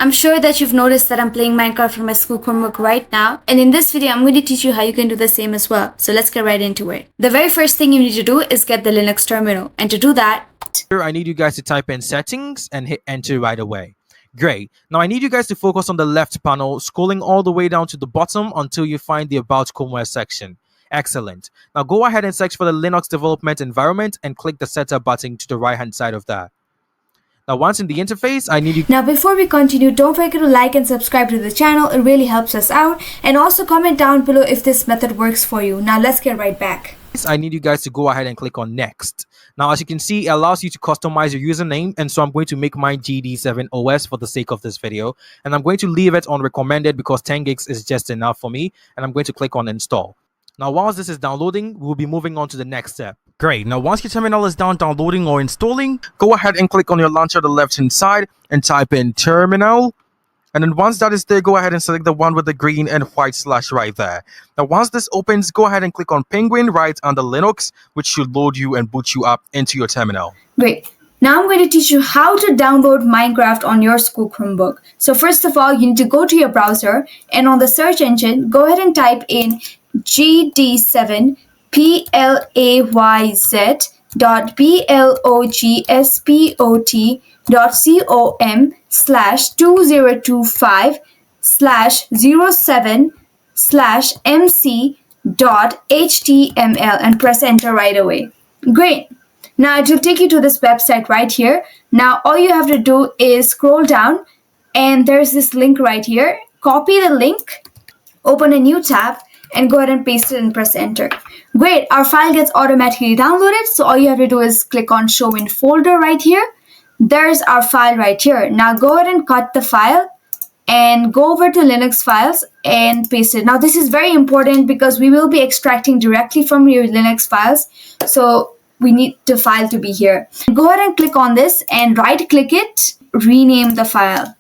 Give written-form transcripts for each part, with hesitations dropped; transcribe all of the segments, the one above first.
I'm sure that you've noticed that I'm playing Minecraft on my school Chromebook right now, and in this video I'm going to teach you how you can do the same as well. So let's get right into it. The very first thing you need to do is get the Linux terminal, and to do that, here I need you guys to type in settings and hit enter right away. Great. Now I need you guys to focus on the left panel, scrolling all the way down to the bottom until you find the About Chromeware section. Excellent. Now go ahead and search for the Linux development environment and click the setup button to the right hand side of that. Now once in the interface, I need you... Now before we continue, don't forget to like and subscribe to the channel. It really helps us out. And also comment down below if this method works for you. Now let's get right back. I need you guys to go ahead and click on next. Now as you can see, it allows you to customize your username, and so I'm going to make mine GD7OS for the sake of this video, and I'm going to leave it on recommended because 10 gigs is just enough for me, and I'm going to click on install. Now whilst this is downloading, we'll be moving on to the next step. Great. Now once your terminal is done downloading or installing, go ahead and click on your launcher on the left hand side and type in terminal. And then once that is there, go ahead and select the one with the green and white slash right there. Now once this opens, go ahead and click on Penguin right under Linux, which should load you and boot you up into your terminal. Great. Now I'm going to teach you how to download Minecraft on your school Chromebook. So first of all, you need to go to your browser, and on the search engine, go ahead and type in gd7blogspot.com/2025/07/mc.html and press enter right away. Great. Now it will take you to this website right here. Now all you have to do is scroll down, and there's this link right here. Copy the link, open a new tab, and go ahead and paste it and press enter. Great, our file gets automatically downloaded, so all you have to do is click on show in folder right here. There's our file right here. Now go ahead and cut the file and go over to Linux files and paste it. Now this is very important because we will be extracting directly from your Linux files, so we need the file to be here. Go ahead and click on this and right click it, rename the file,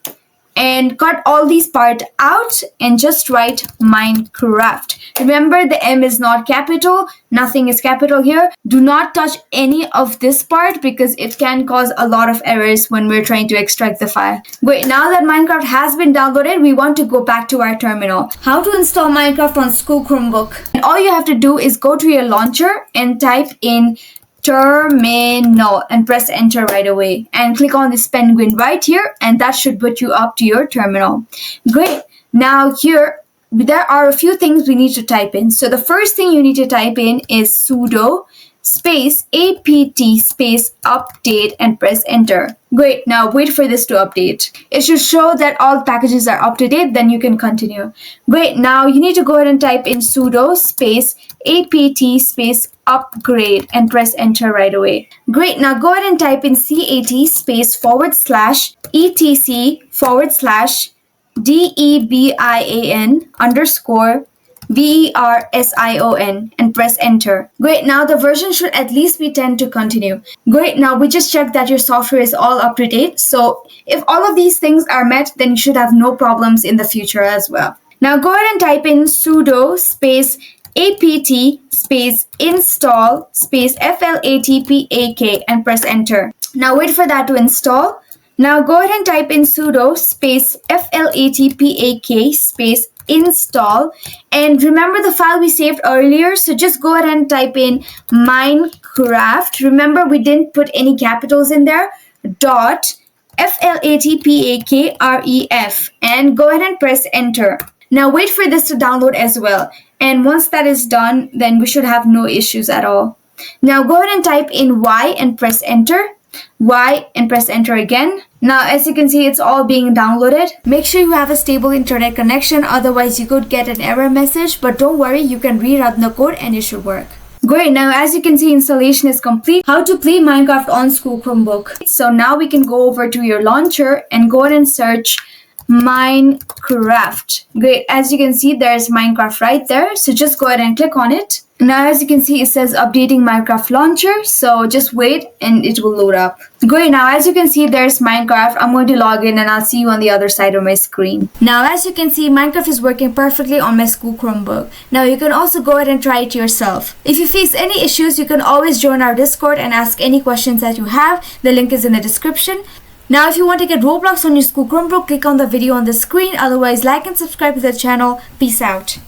and cut all these parts out and just write Minecraft. Remember, the M is not capital, nothing is capital here. Do not touch any of this part because it can cause a lot of errors when we're trying to extract the file. Great, now that Minecraft has been downloaded, we want to go back to our terminal. How to install Minecraft on school Chromebook? And all you have to do is go to your launcher and type in terminal and press enter right away, and click on this penguin right here, and that should put you up to your terminal. Great. Now here there are a few things we need to type in. So the first thing you need to type in is sudo space apt space update and press enter. Great. Now wait for this to update. It should show that all packages are up to date, then you can continue. Great. Now you need to go ahead and type in sudo space apt space upgrade and press enter right away. Great. Now go ahead and type in cat space /etc/debian_version and press enter. Great. Now the version should at least be 10 to continue. Great. Now we just checked that your software is all up to date. So if all of these things are met, then you should have no problems in the future as well. Now go ahead and type in sudo space apt space install space flatpak and press enter. Now wait for that to install. Now go ahead and type in sudo space flatpak space install, and remember the file we saved earlier, so just go ahead and type in Minecraft. Remember we didn't put any capitals in there, dot flatpakref, and go ahead and press enter. Now wait for this to download as well, and once that is done, then we should have no issues at all. Now go ahead and type in Y and press enter, Y and press enter again. Now as you can see, it's all being downloaded. Make sure you have a stable internet connection, otherwise you could get an error message, but don't worry, you can rerun the code and it should work. Great. Now as you can see, installation is complete. How to play Minecraft on school Chromebook. So now we can go over to your launcher and go ahead and search Minecraft. Great. As you can see, there's Minecraft right there, so just go ahead and click on it. Now as you can see, it says updating Minecraft launcher, so just wait and it will load up. Great. Now as you can see, there's Minecraft. I'm going to log in and I'll see you on the other side of my screen. Now as you can see, Minecraft is working perfectly on my school Chromebook. Now you can also go ahead and try it yourself. If you face any issues, you can always join our Discord and ask any questions that you have. The link is in the description. Now, if you want to get Roblox on your school Chromebook, click on the video on the screen. Otherwise, like and subscribe to the channel. Peace out.